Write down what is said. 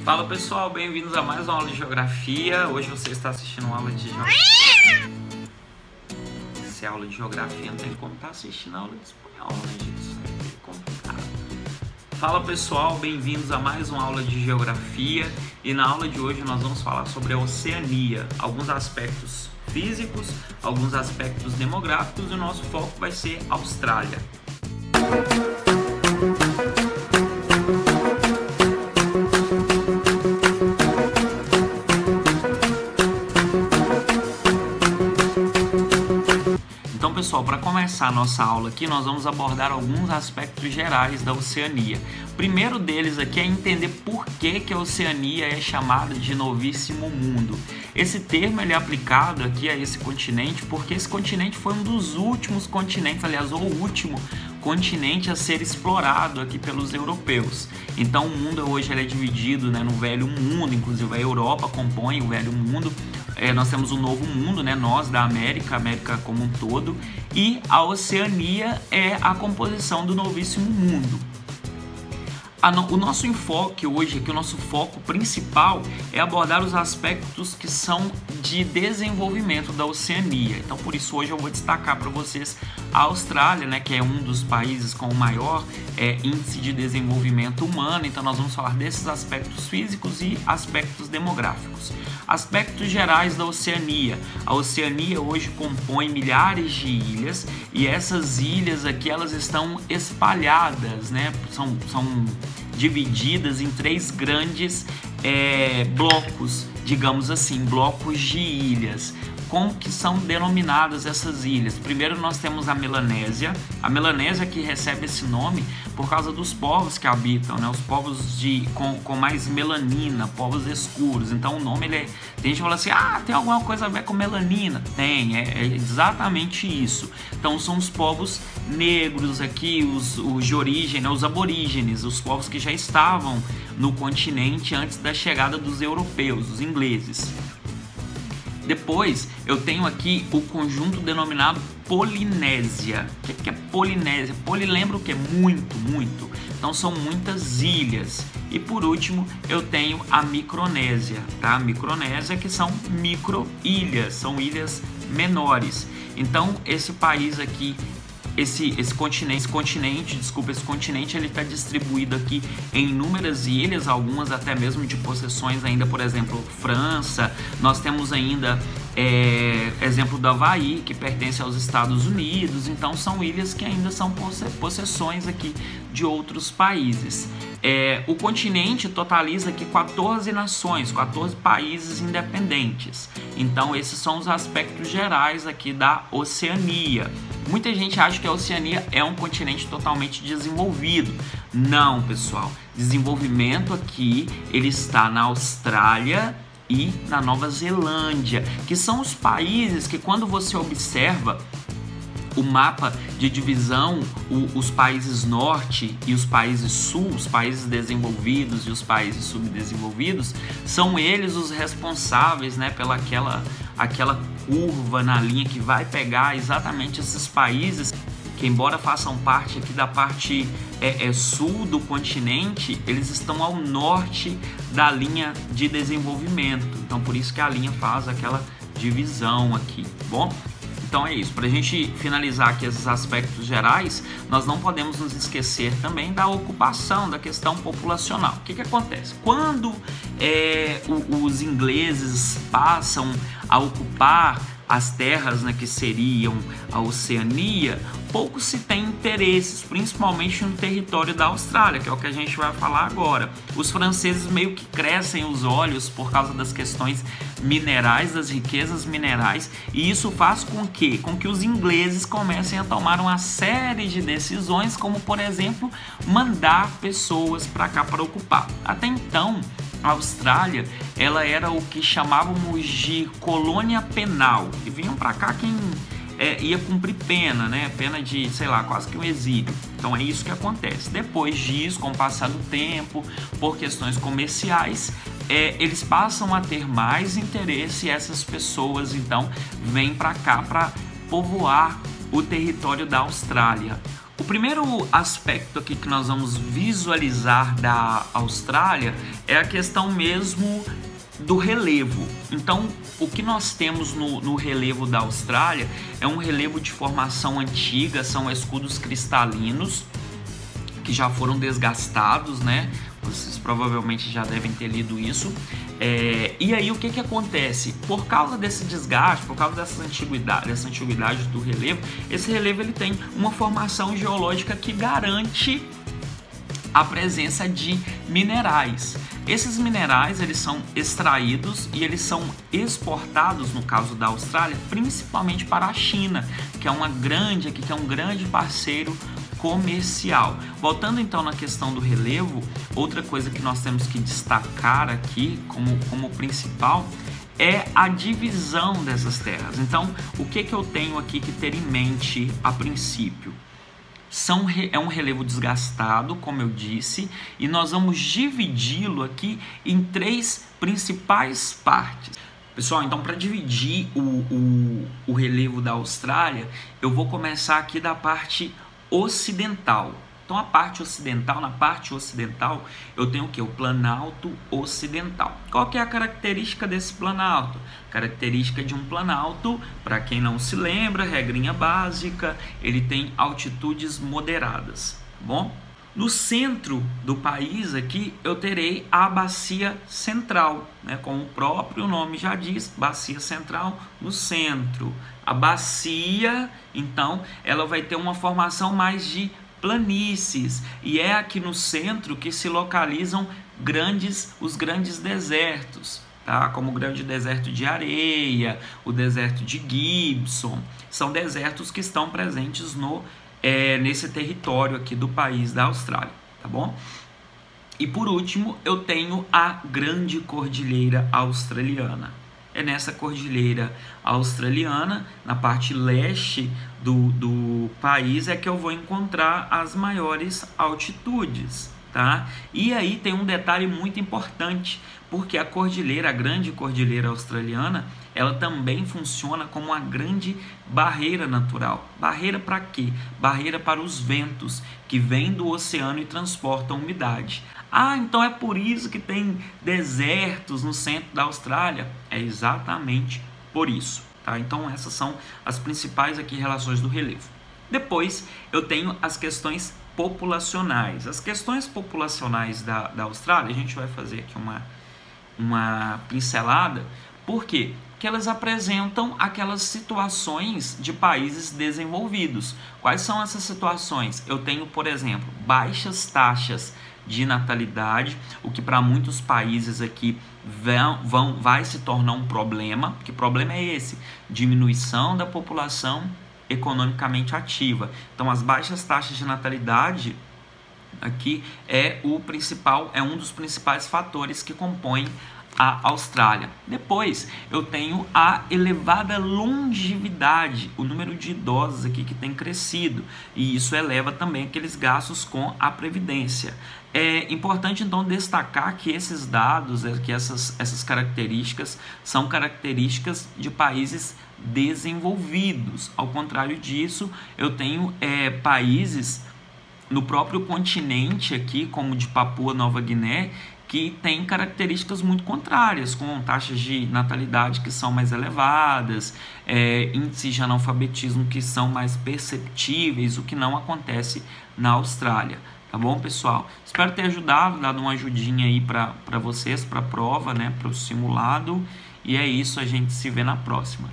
Fala pessoal, bem-vindos a mais uma aula de geografia. Hoje você está assistindo uma aula de geografia. Se é aula de geografia, não tem como estar assistindo a aula de espanhol, né, gente? Isso é complicado. Fala pessoal, bem-vindos a mais uma aula de geografia. E na aula de hoje nós vamos falar sobre a Oceania, alguns aspectos físicos, alguns aspectos demográficos e o nosso foco vai ser Austrália. Então, pessoal, para começar a nossa aula aqui, nós vamos abordar alguns aspectos gerais da Oceania. O primeiro deles aqui é entender por que a Oceania é chamada de Novíssimo Mundo. Esse termo ele é aplicado aqui a esse continente porque esse continente foi um dos últimos continentes, aliás, o último continente a ser explorado aqui pelos europeus. Então, o mundo hoje ele é dividido, né, no Velho Mundo, inclusive a Europa compõe o Velho Mundo. Nós temos o Novo Mundo, né? Nós da América, a América como um todo, e a Oceania é a composição do Novíssimo Mundo. O nosso enfoque hoje, aqui, o nosso foco principal é abordar os aspectos que são de desenvolvimento da Oceania. Então, por isso, hoje eu vou destacar para vocês a Austrália, né, que é um dos países com o maior índice de desenvolvimento humano. Então, nós vamos falar desses aspectos físicos e aspectos demográficos. Aspectos gerais da Oceania. A Oceania hoje compõe milhares de ilhas e essas ilhas aqui elas estão espalhadas, né? São divididas em três grandes blocos, digamos assim, blocos de ilhas. Como que são denominadas essas ilhas? Primeiro nós temos a Melanésia que recebe esse nome por causa dos povos que habitam, né? Os povos com mais melanina, povos escuros. Então o nome tem gente que fala assim, tem alguma coisa a ver com melanina? Tem, é exatamente isso. Então são os povos negros aqui, os de origem, né? Os aborígenes, os povos que já estavam no continente antes da chegada dos europeus, os ingleses. Depois eu tenho aqui o conjunto denominado Polinésia. O que é Polinésia? Poli lembra o que? Muito, muito. Então são muitas ilhas. E por último eu tenho a Micronésia, tá? Micronésia que são micro-ilhas, são ilhas menores. Então esse país aqui, esse continente ele está distribuído aqui em inúmeras ilhas, algumas até mesmo de possessões ainda, por exemplo, França. Nós temos ainda exemplo do Havaí, que pertence aos Estados Unidos. Então são ilhas que ainda são possessões aqui de outros países. O continente totaliza aqui 14 nações, 14 países independentes. Então esses são os aspectos gerais aqui da Oceania. Muita gente acha que a Oceania é um continente totalmente desenvolvido. Não, pessoal. Desenvolvimento aqui, ele está na Austrália e na Nova Zelândia, que são os países que, quando você observa o mapa de divisão, os países norte e os países sul, os países desenvolvidos e os países subdesenvolvidos, são eles os responsáveis, né, pela aquela curva na linha que vai pegar exatamente esses países que, embora façam parte aqui da parte sul do continente, eles estão ao norte da linha de desenvolvimento. Então por isso que a linha faz aquela divisão aqui, bom? Então é isso, para a gente finalizar aqui esses aspectos gerais, nós não podemos nos esquecer também da ocupação, da questão populacional. O que acontece? Quando os ingleses passam a ocupar as terras, né, que seriam a Oceania, pouco se tem interesses, principalmente no território da Austrália, que é o que a gente vai falar agora. Os franceses meio que crescem os olhos por causa das questões minerais, das riquezas minerais, e isso faz com que os ingleses comecem a tomar uma série de decisões, como por exemplo, mandar pessoas para cá para ocupar. Até então, a Austrália, ela era o que chamávamos de colônia penal, e vinham para cá quem ia cumprir pena, né? Pena de, sei lá, quase que um exílio. Então é isso que acontece. Depois disso, com o passar do tempo, por questões comerciais, eles passam a ter mais interesse e essas pessoas então vêm para cá para povoar o território da Austrália. O primeiro aspecto aqui que nós vamos visualizar da Austrália é a questão mesmo do relevo. Então, o que nós temos no relevo da Austrália é um relevo de formação antiga, são escudos cristalinos que já foram desgastados, né? Vocês provavelmente já devem ter lido isso. E aí o que acontece? Por causa desse desgaste, por causa dessa antiguidade do relevo, esse relevo ele tem uma formação geológica que garante a presença de minerais. Esses minerais eles são extraídos e eles são exportados, no caso da Austrália, principalmente para a China, que é um grande parceiro comercial. Voltando então na questão do relevo, outra coisa que nós temos que destacar aqui como principal é a divisão dessas terras. Então, o que eu tenho aqui que ter em mente a princípio? É um relevo desgastado, como eu disse, e nós vamos dividi-lo aqui em 3 principais partes. Pessoal, então para dividir o relevo da Austrália, eu vou começar aqui da parte ocidental. Então na parte ocidental eu tenho o que? O Planalto Ocidental. Qual que é a característica desse planalto? Característica de um planalto, para quem não se lembra, regrinha básica, ele tem altitudes moderadas, tá bom? No centro do país aqui eu terei a bacia central, né? Como o próprio nome já diz, bacia central no centro. A bacia, então, ela vai ter uma formação mais de planícies, e é aqui no centro que se localizam os grandes desertos, tá? Como o grande deserto de Areia, o deserto de Gibson, são desertos que estão presentes nesse território aqui do país da Austrália, tá bom? E por último, eu tenho a Grande Cordilheira Australiana. É nessa cordilheira australiana, na parte leste do país, é que eu vou encontrar as maiores altitudes, tá? E aí tem um detalhe muito importante, porque a Grande Cordilheira Australiana, ela também funciona como uma grande barreira natural. Barreira para quê? Barreira para os ventos que vêm do oceano e transportam umidade. Ah, então é por isso que tem desertos no centro da Austrália? É exatamente por isso, tá? Então essas são as principais aqui relações do relevo. Depois eu tenho as questões populacionais. As questões populacionais da Austrália, a gente vai fazer aqui uma pincelada. Por quê? Porque elas apresentam aquelas situações de países desenvolvidos. Quais são essas situações? Eu tenho, por exemplo, baixas taxas de natalidade, o que para muitos países aqui vai se tornar um problema. Que problema é esse? Diminuição da população economicamente ativa. Então as baixas taxas de natalidade aqui é um dos principais fatores que compõem a Austrália. Depois eu tenho a elevada longevidade, o número de idosos aqui que tem crescido, e isso eleva também aqueles gastos com a previdência. É importante então destacar que esses dados, que essas características são características de países desenvolvidos. Ao contrário disso, eu tenho países no próprio continente aqui, como de Papua Nova Guiné, que tem características muito contrárias, com taxas de natalidade que são mais elevadas, índices de analfabetismo que são mais perceptíveis, o que não acontece na Austrália. Tá bom, pessoal? Espero ter ajudado, dado uma ajudinha aí para vocês, para a prova, né, para o simulado. E é isso, a gente se vê na próxima.